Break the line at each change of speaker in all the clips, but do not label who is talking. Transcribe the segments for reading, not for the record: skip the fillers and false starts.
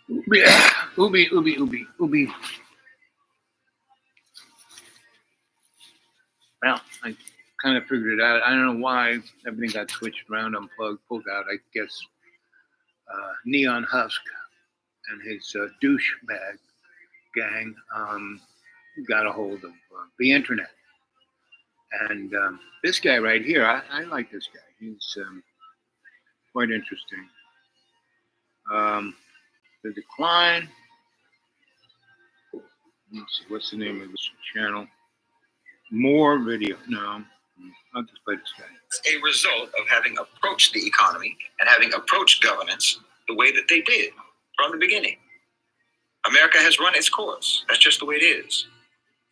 Ubi, ubi. Well, I kind of figured it out. I don't know why everything got switched around, unplugged, pulled out. I guess Neon Husk and his douchebag gang got a hold of the internet. And this guy right here, I like this guy. He's quite interesting. The decline. Let's see, what's the name of this channel? More video. No, I'll just play this guy.
It's a result of having approached the economy and having approached governance the way that they did from the beginning. America has run its course. That's just the way it is.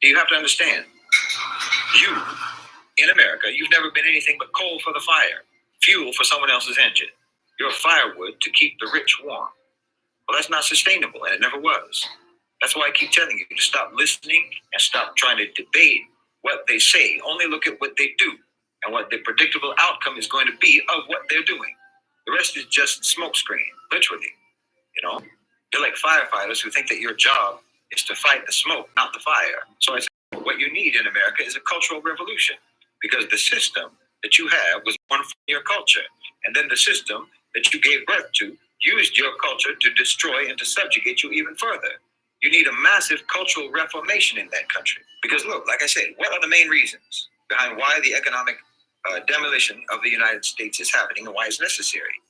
You have to understand, you, in America, you've never been anything but coal for the fire, fuel for someone else's engine. You're firewood to keep the rich warm. Well, that's not sustainable, and it never was. That's why I keep telling you to stop listening and stop trying to debate what they say. Only look at what they do and what the predictable outcome is going to be of what they're doing. The rest is just smokescreen, literally. You know, you're like firefighters who think that your job is to fight the smoke, not the fire. So I say, what you need in America is a cultural revolution, because the system that you have was born from your culture, and then the system that you gave birth to used your culture to destroy and to subjugate you even further. You need a massive cultural reformation in that country. Because look, like I said, what are the main reasons behind why the economic demolition of the United States is happening and why it's necessary?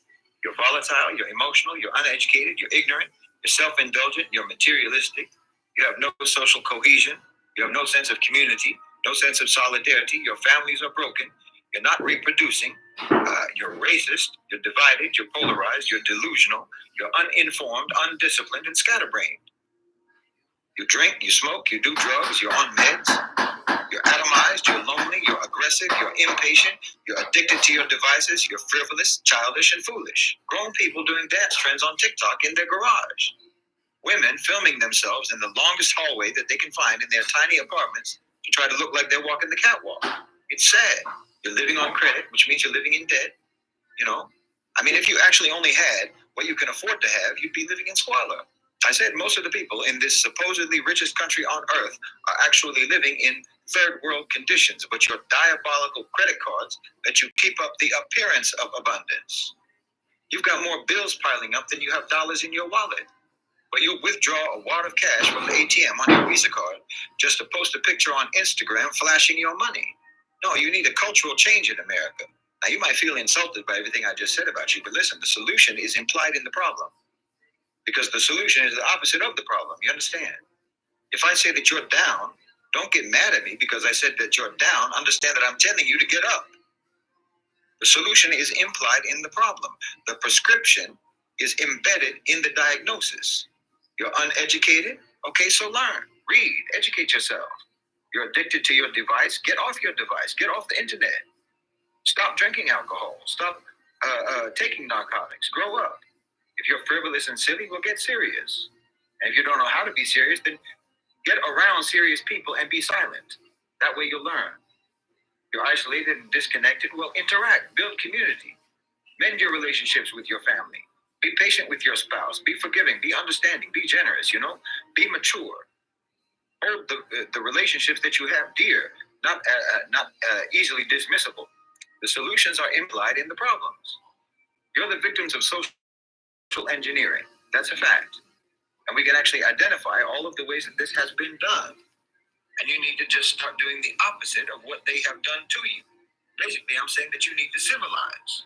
You're volatile, you're emotional, you're uneducated, you're ignorant, you're self-indulgent, you're materialistic, you have no social cohesion, you have no sense of community, no sense of solidarity, your families are broken, you're not reproducing, you're racist, you're divided, you're polarized, you're delusional, you're uninformed, undisciplined, and scatterbrained. You drink, you smoke, you do drugs, you're on meds, you're atomized, you're lonely, you're aggressive, you're impatient, you're addicted to your devices, you're frivolous, childish, and foolish. Grown people doing dance trends on TikTok in their garage. Women filming themselves in the longest hallway that they can find in their tiny apartments to try to look like they're walking the catwalk. It's sad. You're living on credit, which means you're living in debt. You know, I mean, if you actually only had what you can afford to have, you'd be living in squalor. I said most of the people in this supposedly richest country on earth are actually living in third world conditions, but your diabolical credit cards let you keep up the appearance of abundance. You've got more bills piling up than you have dollars in your wallet. But you'll withdraw a wad of cash from the ATM on your Visa card just to post a picture on Instagram flashing your money. No, you need a cultural change in America. Now, you might feel insulted by everything I just said about you, but listen, the solution is implied in the problem. Because the solution is the opposite of the problem. You understand? If I say that you're down, don't get mad at me because I said that you're down. Understand that I'm telling you to get up. The solution is implied in the problem. The prescription is embedded in the diagnosis. You're uneducated? Okay, so learn, read, educate yourself. You're addicted to your device? Get off your device. Get off the internet. Stop drinking alcohol. Stop taking narcotics. Grow up. If you're frivolous and silly, well, get serious. And if you don't know how to be serious, then get around serious people and be silent. That way you'll learn. You're isolated and disconnected, well, interact, build community. Mend your relationships with your family. Be patient with your spouse. Be forgiving. Be understanding. Be generous, Be mature. Hold the relationships that you have dear, not easily dismissible. The solutions are implied in the problems. You're the victims of social engineering. That's a fact. And we can actually identify all of the ways that this has been done. And you need to just start doing the opposite of what they have done to you. Basically, I'm saying that you need to civilize.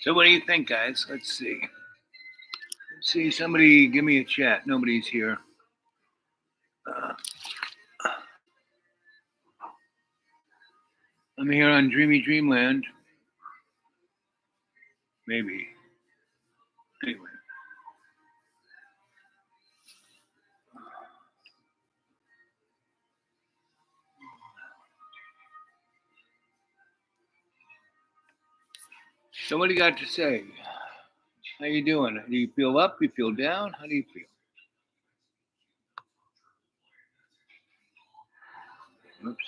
So what do you think, guys? Let's see. Somebody give me a chat. Nobody's here. I'm here on Dreamy Dreamland. Maybe. Anyway. So what do you got to say? How you doing? Do you feel up? You feel down? How do you feel? Oops.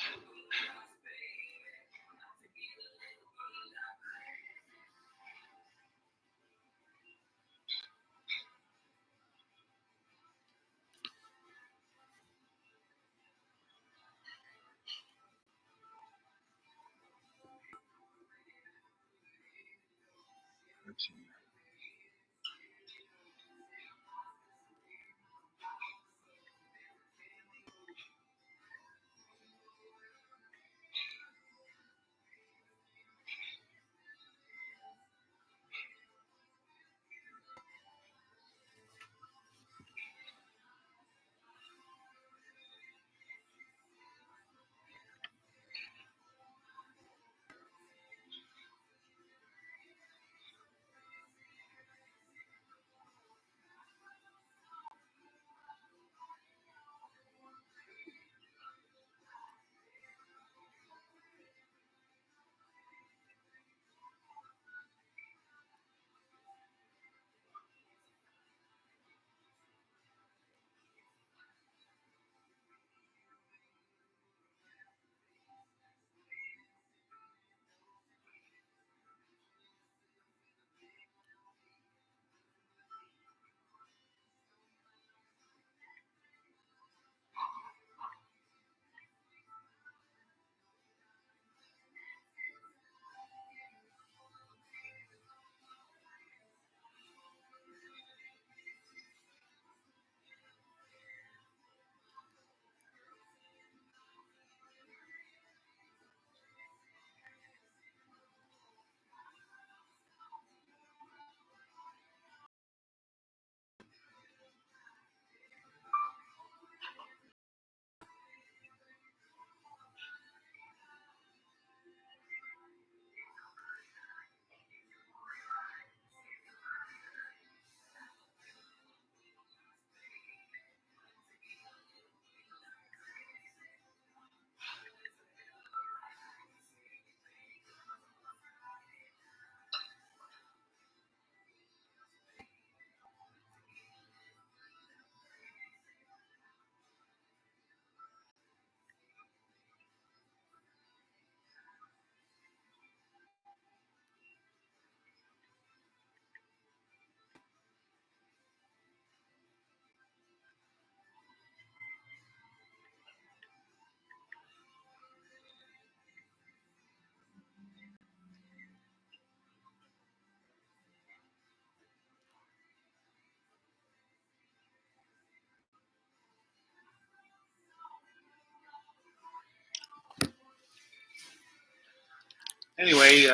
Anyway,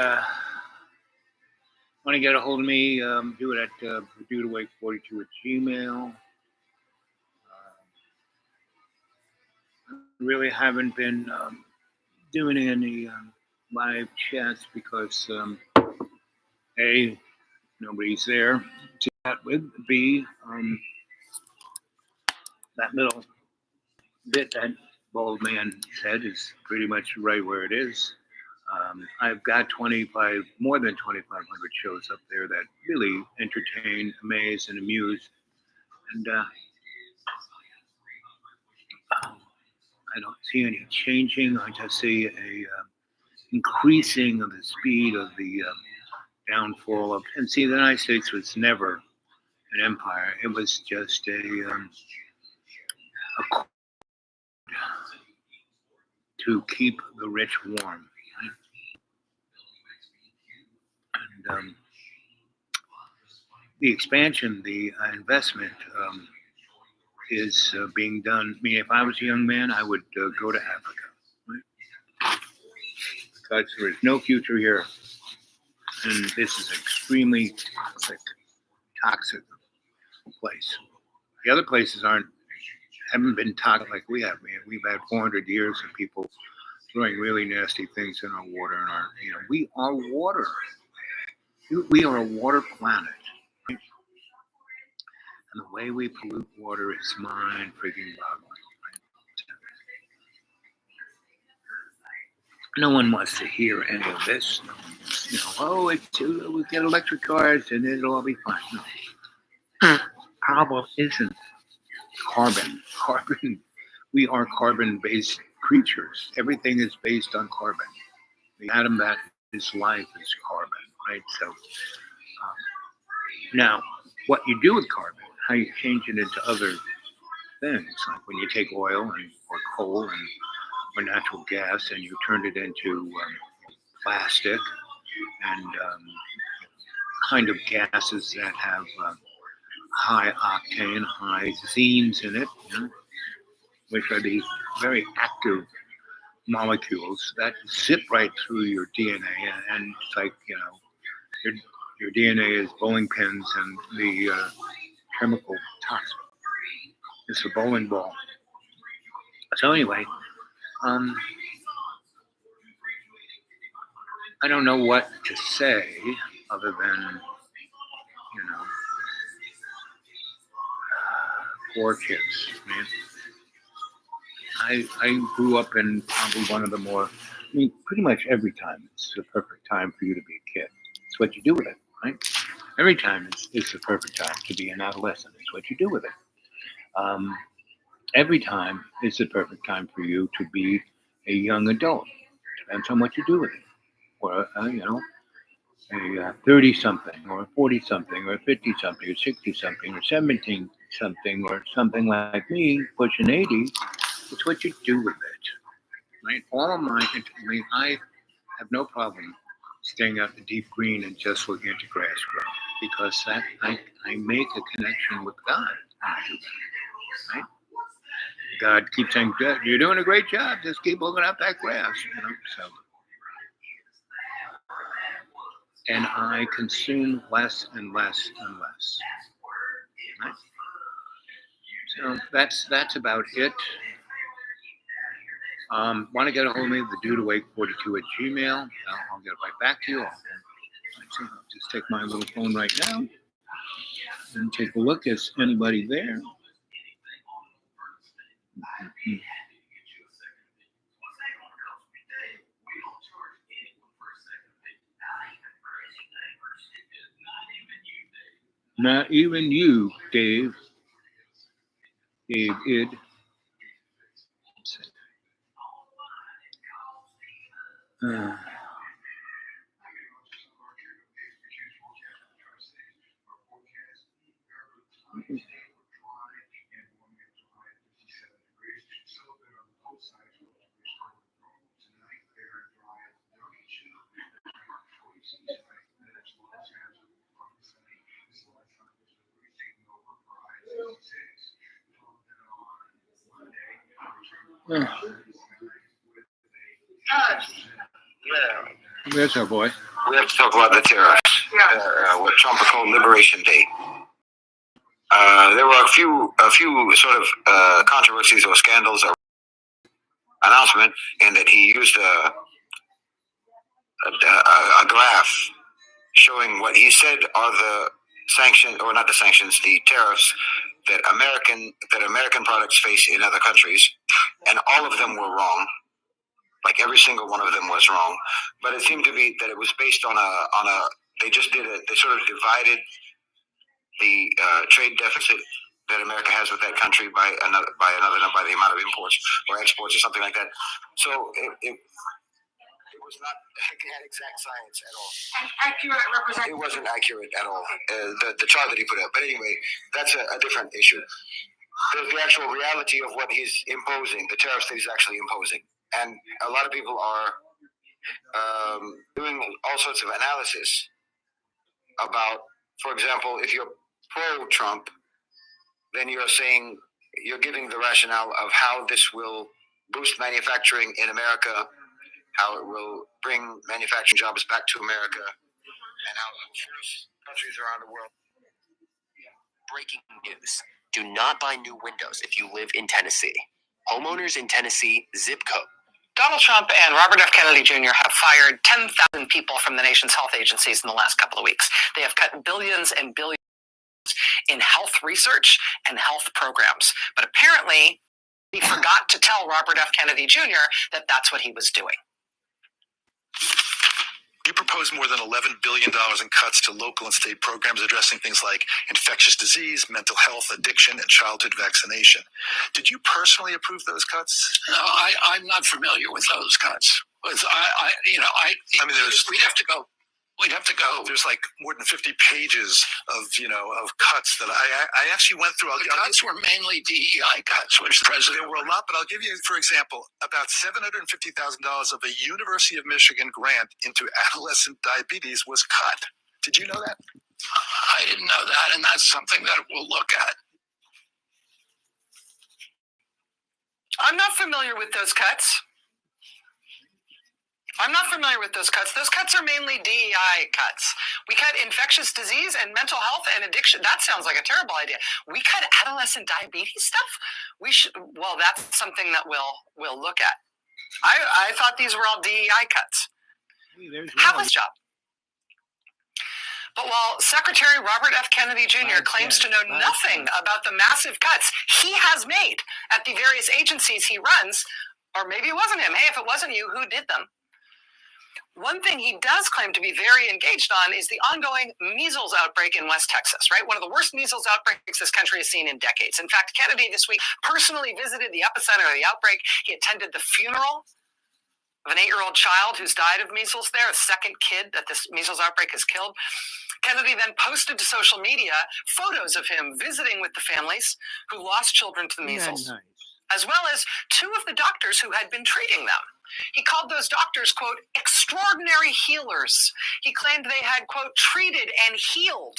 want to get a hold of me? Do it at PurdueToWake42 at Gmail. Really haven't been doing any live chats because A, nobody's there to chat with. B, that little bit that bald man said is pretty much right where it is. I've got more than 2,500 shows up there that really entertain, amaze, and amuse. And I don't see any changing. I just see a increasing of the speed of the downfall of. And see, the United States was never an empire. It was just a to keep the rich warm. And the expansion, the investment is being done. I mean, if I was a young man, I would go to Africa, right? Because there is no future here. And this is an extremely toxic place. The other places haven't been toxic like we have. We've had 400 years of people throwing really nasty things in our water, and we are water. We are a water planet. Right? And the way we pollute water is mind freaking boggling. No one wants to hear any of this. We get electric cars and it'll all be fine. No. Problem isn't carbon. We are carbon-based creatures. Everything is based on carbon. The atom that is life is carbon, right? So now, what you do with carbon, how you change it into other things, like when you take oil or coal or natural gas and you turn it into plastic and kind of gases that have high octane, high zenes in it, which are these very active molecules that zip right through your DNA, and it's like your DNA is bowling pins, and the chemical toxin is a bowling ball. So anyway, I don't know what to say other than poor kids, man. I grew up in probably one of the more, pretty much every time it's the perfect time for you to be a kid. It's what you do with it, right? Every time it's the perfect time to be an adolescent. It's what you do with it. Every time is the perfect time for you to be a young adult. Depends on what you do with it. Or, a 30-something, or a 40-something, or a 50-something, or 60-something, or 17-something, or something like me, pushing 80. It's what you do with it, right? I have no problem staying out the deep green and just looking at the grass grow, because that I make a connection with God when I do that, right? God keeps saying, "You're doing a great job. Just keep looking at that grass," So, and I consume less and less and less. Right? So that's about it. Want to get a hold of me? The PurdueToWake42 at Gmail. I'll get right back to you. I'll just take my little phone right now and take a look. Is anybody there? Not even you, Dave. Dave Id.
Yeah.
That's our boy.
We have to talk about the tariffs. What Trump called Liberation Day. There were a few sort of controversies or scandals or announcement in that he used a graph showing what he said are the sanctions, or not the sanctions, the tariffs that American products face in other countries, and all of them were wrong. Like every single one of them was wrong, but it seemed to be that it was based on a. They sort of divided the trade deficit that America has with that country by the amount of imports or exports or something like that. So it was not exact science at all. Accurate representation. It wasn't accurate at all. The chart that he put up. But anyway, that's a different issue. There's the actual reality of what he's imposing, the tariffs that he's actually imposing. And a lot of people are doing all sorts of analysis about, for example, if you're pro-Trump, then you're saying, you're giving the rationale of how this will boost manufacturing in America, how it will bring manufacturing jobs back to America, and how it will force countries around the world.
Breaking news. Do not buy new windows if you live in Tennessee. Homeowners in Tennessee, zip code.
Donald Trump and Robert F. Kennedy Jr. have fired 10,000 people from the nation's health agencies in the last couple of weeks. They have cut billions and billions in health research and health programs. But apparently, he forgot to tell Robert F. Kennedy Jr. that that's what he was doing.
You propose more than $11 billion in cuts to local and state programs addressing things like infectious disease, mental health, addiction, and childhood vaccination. Did you personally approve those cuts?
No, I'm not familiar with those cuts. We'd have to go.
There's like more than 50 pages of cuts that I actually went through.
The cuts were mainly DEI cuts, which the president.
There were a lot, but I'll give you, for example, about $750,000 of a University of Michigan grant into adolescent diabetes was cut. Did you know that?
I didn't know that, and that's something that we'll look at.
I'm not familiar with those cuts. Those cuts are mainly DEI cuts. We cut infectious disease and mental health and addiction. That sounds like a terrible idea. We cut adolescent diabetes stuff? Well, that's something that we'll look at. I thought these were all DEI cuts. Have a job. But while Secretary Robert F. Kennedy Jr. claims to know nothing about the massive cuts he has made at the various agencies he runs, or maybe it wasn't him. Hey, if it wasn't you, who did them? One thing he does claim to be very engaged on is the ongoing measles outbreak in West Texas, right? One of the worst measles outbreaks this country has seen in decades. In fact, Kennedy this week personally visited the epicenter of the outbreak. He attended the funeral of an 8-year-old child who's died of measles there, a second kid that this measles outbreak has killed. Kennedy then posted to social media photos of him visiting with the families who lost children to the measles, as well as 2 of the doctors who had been treating them. He called those doctors, quote, extraordinary healers. He claimed they had, quote, treated and healed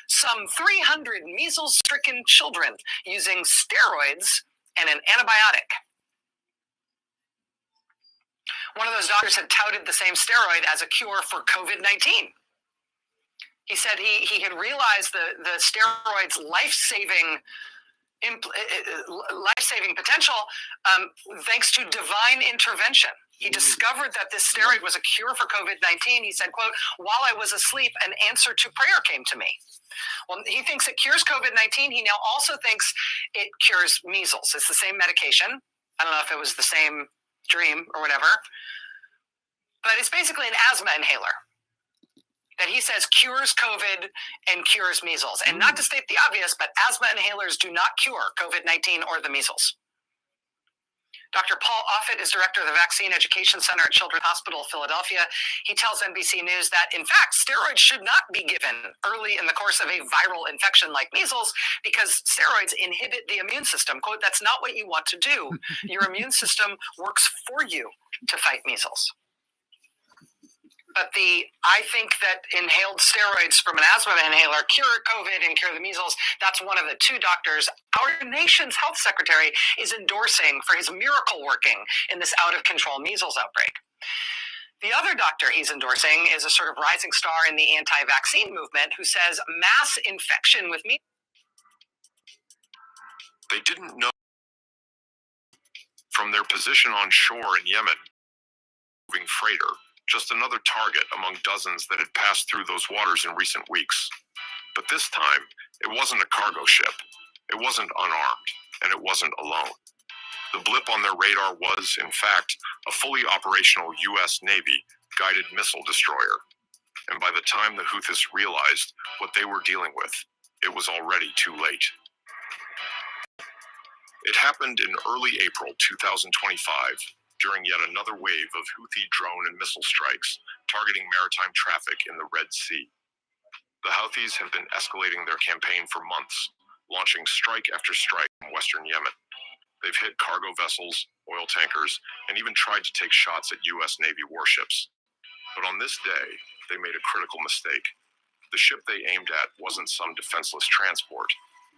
some 300 measles-stricken children using steroids and an antibiotic. One of those doctors had touted the same steroid as a cure for COVID-19. He said he had realized the steroid's life-saving potential thanks to divine intervention. He discovered that this steroid was a cure for COVID-19. He said, quote, while I was asleep, an answer to prayer came to me. Well, he thinks it cures COVID-19. He now also thinks it cures measles. It's the same medication. I don't know if it was the same dream or whatever, but it's basically an asthma inhaler that he says cures COVID and cures measles. And not to state the obvious, but asthma inhalers do not cure COVID-19 or the measles. Dr. Paul Offit is director of the Vaccine Education Center at Children's Hospital of Philadelphia. He tells NBC News that, in fact, steroids should not be given early in the course of a viral infection like measles because steroids inhibit the immune system. Quote, that's not what you want to do. Your immune system works for you to fight measles. But I think that inhaled steroids from an asthma inhaler cure COVID and cure the measles. That's one of the 2 doctors our nation's health secretary is endorsing for his miracle working in this out-of-control measles outbreak. The other doctor he's endorsing is a sort of rising star in the anti-vaccine movement who says mass infection with measles.
They didn't know from their position on shore in Yemen, moving freighter, just another target among dozens that had passed through those waters in recent weeks. But this time, it wasn't a cargo ship, it wasn't unarmed, and it wasn't alone. The blip on their radar was, in fact, a fully operational U.S. Navy guided missile destroyer. And by the time the Houthis realized what they were dealing with, it was already too late. It happened in early April 2025, during yet another wave of Houthi drone and missile strikes targeting maritime traffic in the Red Sea. The Houthis have been escalating their campaign for months, launching strike after strike in western Yemen. They've hit cargo vessels, oil tankers, and even tried to take shots at U.S. Navy warships. But on this day, they made a critical mistake. The ship they aimed at wasn't some defenseless transport.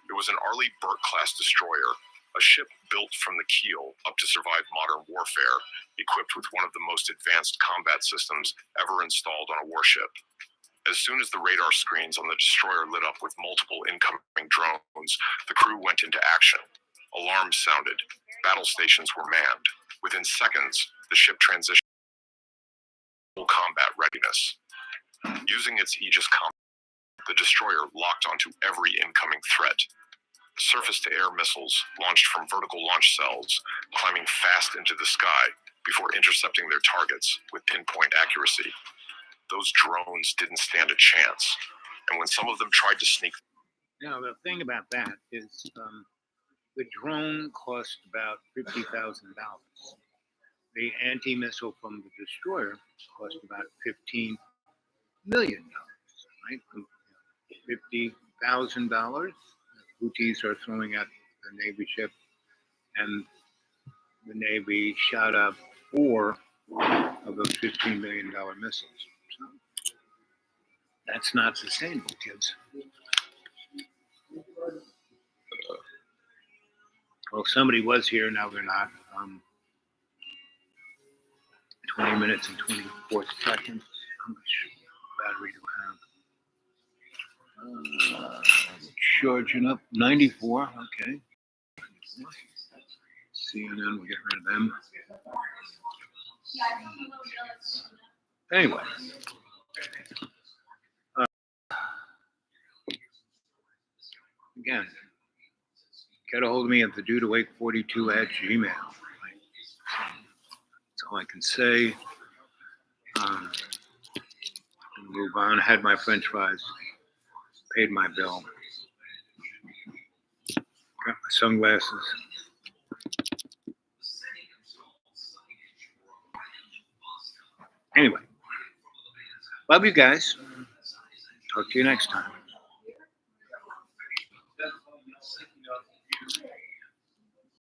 It was an Arleigh Burke-class destroyer, a ship built from the keel up to survive modern warfare, equipped with one of the most advanced combat systems ever installed on a warship. As soon as the radar screens on the destroyer lit up with multiple incoming drones, the crew went into action. Alarms sounded. Battle stations were manned. Within seconds, the ship transitioned to full combat readiness. Using its Aegis combat, the destroyer locked onto every incoming threat. Surface-to-air missiles launched from vertical launch cells, climbing fast into the sky before intercepting their targets with pinpoint accuracy. Those drones didn't stand a chance, and when some of them tried to sneak...
Now, the thing about that is the drone cost about $50,000. The anti-missile from the destroyer cost about $15 million, right? $50,000 Houthis are throwing at the Navy ship, and the Navy shot up 4 of those $15 million missiles. So that's not sustainable, kids. Well, somebody was here, now they're not. 20 minutes and 24 seconds. How much battery do I have? Charging up 94. Okay. CNN, we'll get rid of them. Anyway. Again, get a hold of me at thedudeawake42@gmail. That's all I can say. Move on. Had my French fries. Paid my bill. Got my sunglasses. Anyway, love you guys. Talk to you next time.